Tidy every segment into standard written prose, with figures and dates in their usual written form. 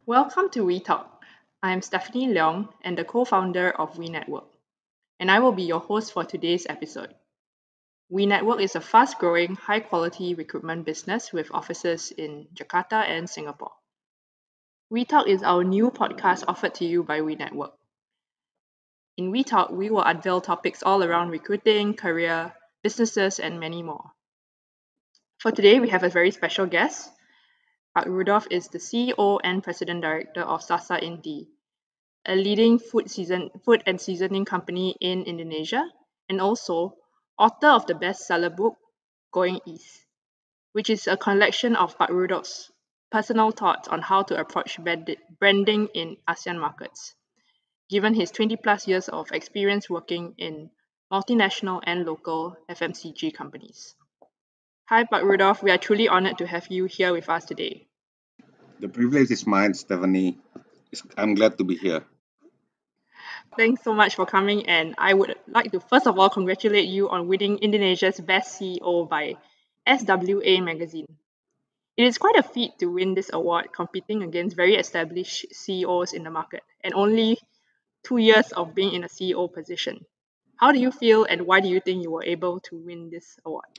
Welcome to WeTalk. I am Stephanie Leong and the co founder of WeNetwork, and I will be your host for today's episode. WeNetwork is a fast growing, high quality recruitment business with offices in Jakarta and Singapore. WeTalk is our new podcast offered to you by WeNetwork. In WeTalk, we will unveil topics all around recruiting, career, businesses, and many more. For today, we have a very special guest. Pak Rudolf is the CEO and President Director of Sasa Inti, a leading food and seasoning company in Indonesia, and also author of the bestseller book Going East, which is a collection of Pak Rudolph's personal thoughts on how to approach branding in ASEAN markets, given his 20 plus years of experience working in multinational and local FMCG companies. Hi, Pak Rudolph. We are truly honored to have you here with us today. The privilege is mine, Stephanie. I'm glad to be here. Thanks so much for coming, and I would like to first of all congratulate you on winning Indonesia's Best CEO by SWA magazine. It is quite a feat to win this award, competing against very established CEOs in the market, and only 2 years of being in a CEO position. How do you feel, and why do you think you were able to win this award?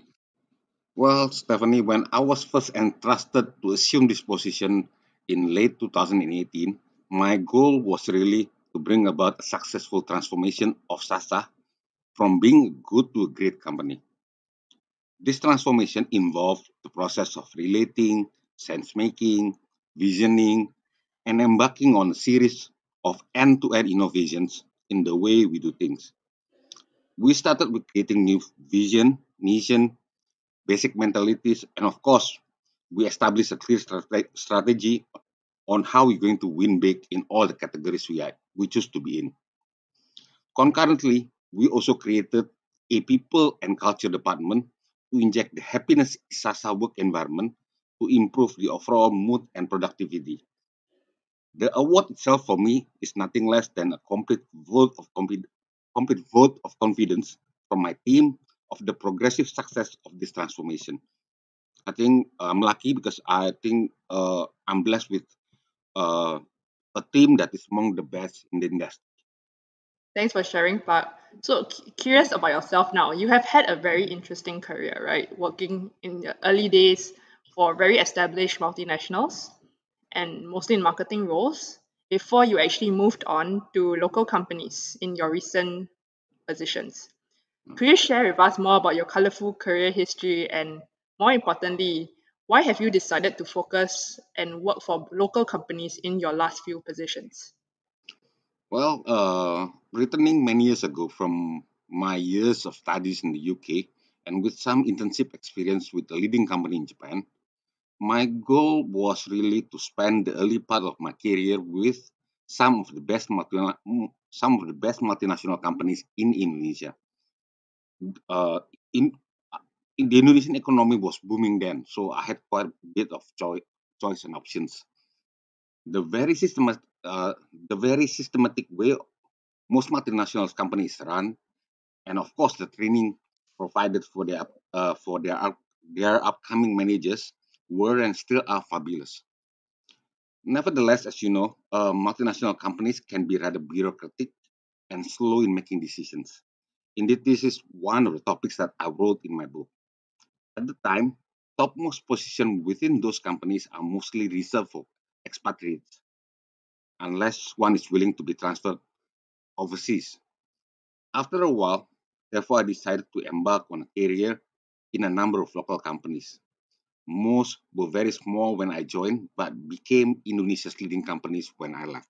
Well, Stephanie, when I was first entrusted to assume this position in late 2018, my goal was really to bring about a successful transformation of Sasa from being good to a great company. This transformation involved the process of relating, sense making, visioning, and embarking on a series of end to end innovations in the way we do things. We started with creating new vision, mission, basic mentalities, and of course, we established a clear strategy on how we're going to win big in all the categories we choose to be in. Concurrently, we also created a people and culture department to inject the happiness in Sasa work environment to improve the overall mood and productivity. The award itself for me is nothing less than a complete vote of confidence from my team of the progressive success of this transformation. I think I'm lucky because I think I'm blessed with uh, a team that is among the best in the industry. Thanks for sharing, Park. So, curious about yourself now. You have had a very interesting career, right? Working in the early days for very established multinationals and mostly in marketing roles before you actually moved on to local companies in your recent positions. Could you share with us more about your colorful career history and, more importantly, why have you decided to focus and work for local companies in your last few positions? Well, returning many years ago from my years of studies in the UK and with some internship experience with a leading company in Japan, my goal was really to spend the early part of my career with some of the best multinational companies in Indonesia. Uh, in the Indonesian economy was booming then, so I had quite a bit of choice and options. The very systematic way most multinational companies run, and of course the training provided for their upcoming managers were and still are fabulous. Nevertheless, as you know, multinational companies can be rather bureaucratic and slow in making decisions. Indeed, this is one of the topics that I wrote in my book. At the time, topmost positions within those companies are mostly reserved for expatriates, unless one is willing to be transferred overseas. After a while, therefore, I decided to embark on a career in a number of local companies. Most were very small when I joined, but became Indonesia's leading companies when I left.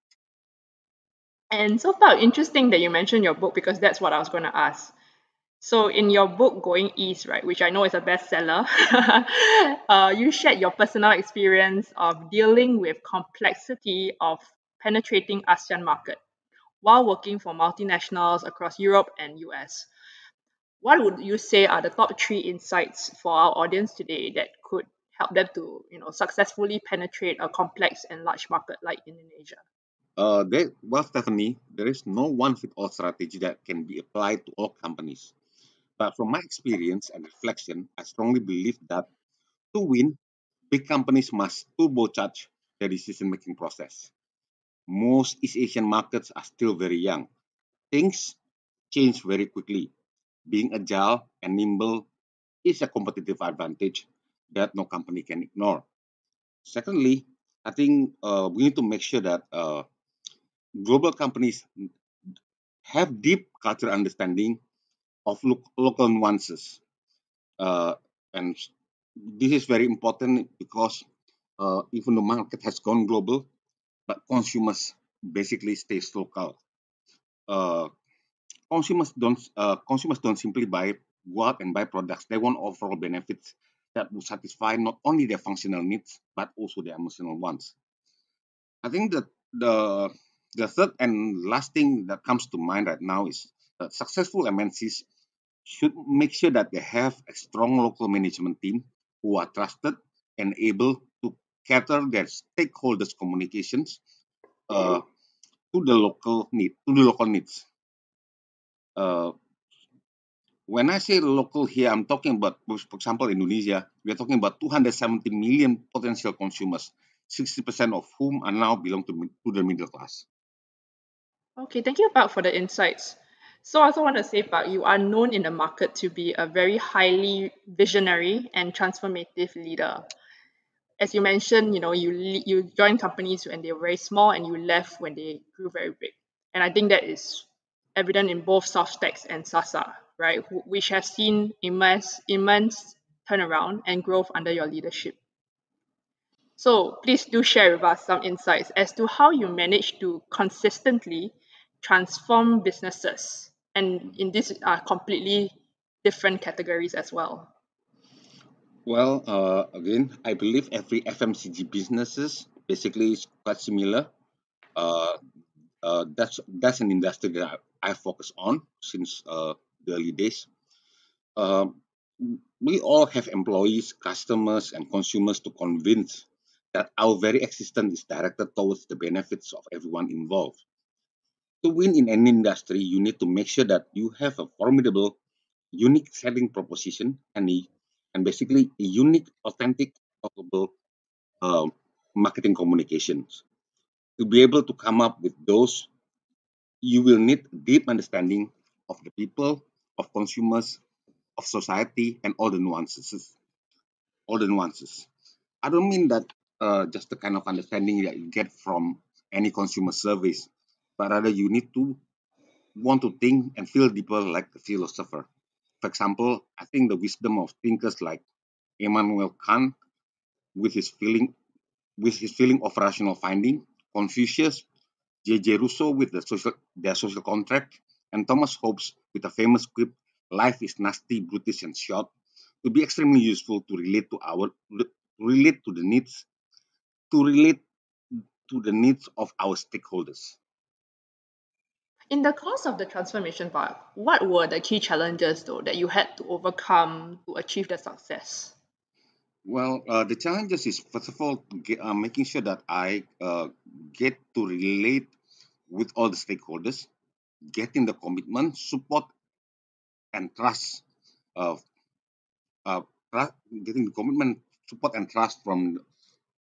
And so far, interesting that you mentioned your book because that's what I was going to ask. So, in your book, Going East, right, which I know is a bestseller, you shared your personal experience of dealing with complexity of penetrating ASEAN market while working for multinationals across Europe and US. What would you say are the top three insights for our audience today that could help them to, successfully penetrate a complex and large market like Indonesia? Well, Stephanie, there is no one fit all strategy that can be applied to all companies. But from my experience and reflection, I strongly believe that to win, big companies must turbocharge the decision-making process. Most East Asian markets are still very young. Things change very quickly. Being agile and nimble is a competitive advantage that no company can ignore. Secondly, I think we need to make sure that global companies have deep cultural understanding of local nuances. Uh, and this is very important because even the market has gone global, but consumers basically stays local. Uh, consumers don't simply go out and buy products. They want overall benefits that will satisfy not only their functional needs but also their emotional ones. I think that the third and last thing that comes to mind right now is that successful MNCs should make sure that they have a strong local management team who are trusted and able to cater their stakeholders' communications uh, to the local needs. Uh, when I say local here, I'm talking about, for example, Indonesia. We are talking about 270 million potential consumers, 60% of whom are now belong to the middle class. Okay, thank you, Park, for the insights. So I also want to say, Park, you are known in the market to be a very highly visionary and transformative leader. As you mentioned, you joined companies when they were very small and you left when they grew very big. And I think that is evident in both Softex and Sasa, right? Which have seen immense turnaround and growth under your leadership. So please do share with us some insights as to how you manage to consistently transform businesses, and in these are completely different categories as well. Well, again, I believe every FMCG businesses basically is quite similar. Uh, that's an industry that I focus on since the early days. Um, we all have employees, customers, and consumers to convince that our very existence is directed towards the benefits of everyone involved. To win in any industry, you need to make sure that you have a formidable, unique selling proposition and basically a unique, authentic, talkable marketing communications. To be able to come up with those, you will need deep understanding of the people, of consumers, of society, and all the nuances. All the nuances. I don't mean that just the kind of understanding that you get from any consumer service, but rather you need to want to think and feel deeper like a philosopher. For example, I think the wisdom of thinkers like Immanuel Kant with his feeling of rational finding, Confucius, J.J. Rousseau with their social contract, and Thomas Hobbes with a famous quip, "Life is nasty, brutish, and short," to be extremely useful relate to the needs to relate to the needs of our stakeholders. In the course of the transformation part, what were the key challenges though that you had to overcome to achieve the success? Well, the challenges is first of all making sure that I get to relate with all the stakeholders, getting the commitment, support, and trust of uh, getting the commitment, support, and trust from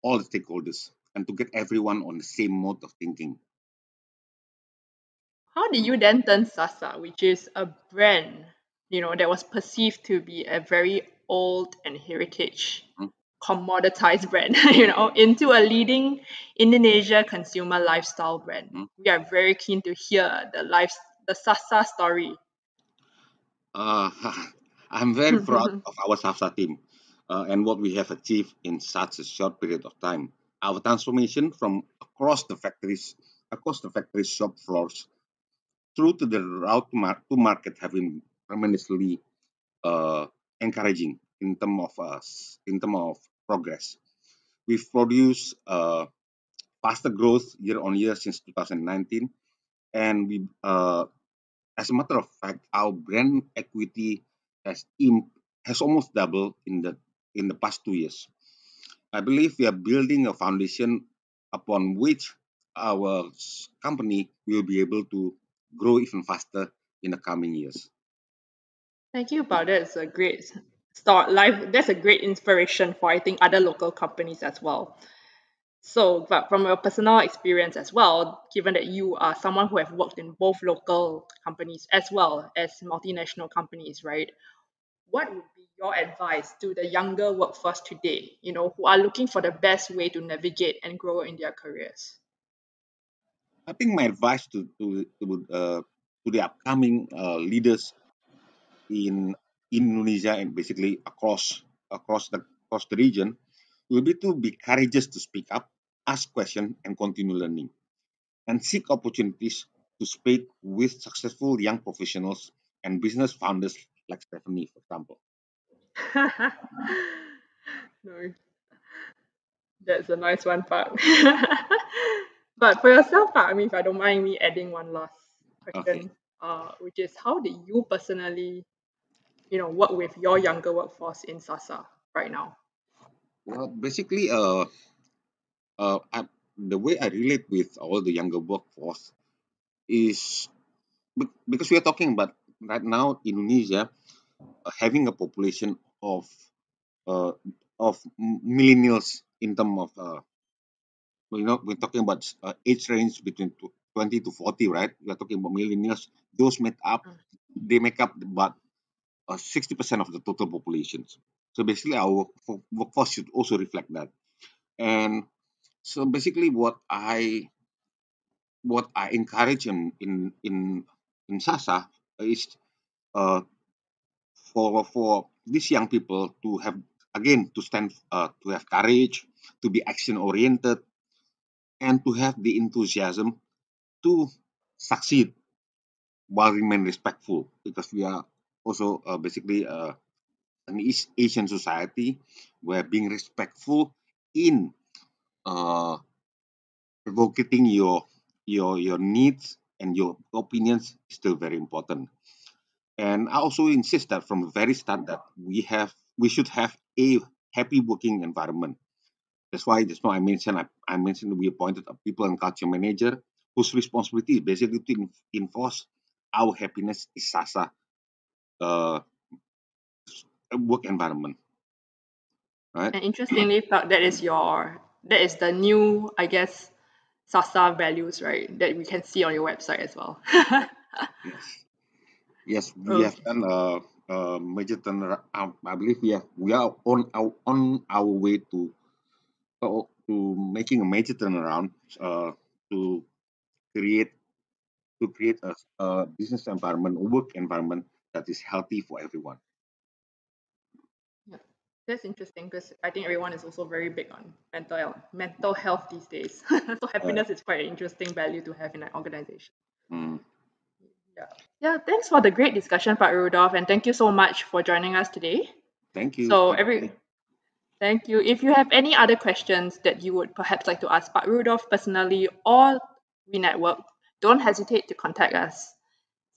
all the stakeholders, and to get everyone on the same mode of thinking. How did you then turn Sasa, which is a brand, that was perceived to be a very old and heritage Mm, commoditized brand, into a leading Indonesia consumer lifestyle brand? mm. We are very keen to hear the Sasa story. Uh, I'm very proud of our SAFSA team and what we have achieved in such a short period of time. Our transformation from across the factory shop floors through to the route to market have been tremendously uh, encouraging in term of progress. We've produced faster growth year on year since 2019, and as a matter of fact, our brand equity has almost doubled in the past 2 years. I believe we are building a foundation upon which our company will be able to grow even faster in the coming years. Thank you, Pao. That's a great start. Life. That's a great inspiration for I think other local companies as well. So, but from your personal experience as well, given that you are someone who have worked in both local companies as well as multinational companies, right? What would be your advice to the younger workforce today, who are looking for the best way to navigate and grow in their careers? I think my advice to the upcoming leaders in Indonesia and basically across the region will be to be courageous to speak up, ask questions, and continue learning, and seek opportunities to speak with successful young professionals and business founders like Stephanie, for example. No, that's a nice one, Park. But for yourself, Park, if I don't mind me adding one last Okay. question, which is how did you personally, work with your younger workforce in SASA right now? Well, basically, the way I relate with all the younger workforce is because we are talking about right now Indonesia having a population uh, of millennials in terms of we're talking about age range between 20 to 40, right? We're talking about millennials. Those Mm. they make up about 60% of the total population. So basically, our workforce should also reflect that. And so basically, what I encourage in Sasa is uh, for these young people to have again to stand to have courage, to be action oriented, and to have the enthusiasm to succeed while remain respectful because we are also basically an East Asian society where being respectful in uh, advocating your needs and your opinions is still very important. And I also insist that from the very start that we should have a happy working environment. That's why just now I mentioned we appointed a people and culture manager whose responsibility is basically to enforce our happiness is SASA uh, work environment, right? And interestingly, Park, that is the new, I guess, SASA values, right? That we can see on your website as well. Yes, yes, we have Okay. done a major turnaround. I believe we are on our way to making a major turnaround uh, to create create a business environment, a work environment that is healthy for everyone. Yeah. That's interesting because I think everyone is also very big on mental health these days. So Uh, happiness is quite an interesting value to have in an organization. mm, Yeah. Yeah. Thanks for the great discussion, Pak Rudolph, and thank you so much for joining us today. thank you. So Thank every you. Thank you. If you have any other questions that you would perhaps like to ask Pak Rudolph personally or We Network, don't hesitate to contact us.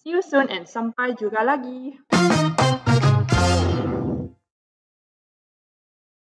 See you soon and sampai juga lagi.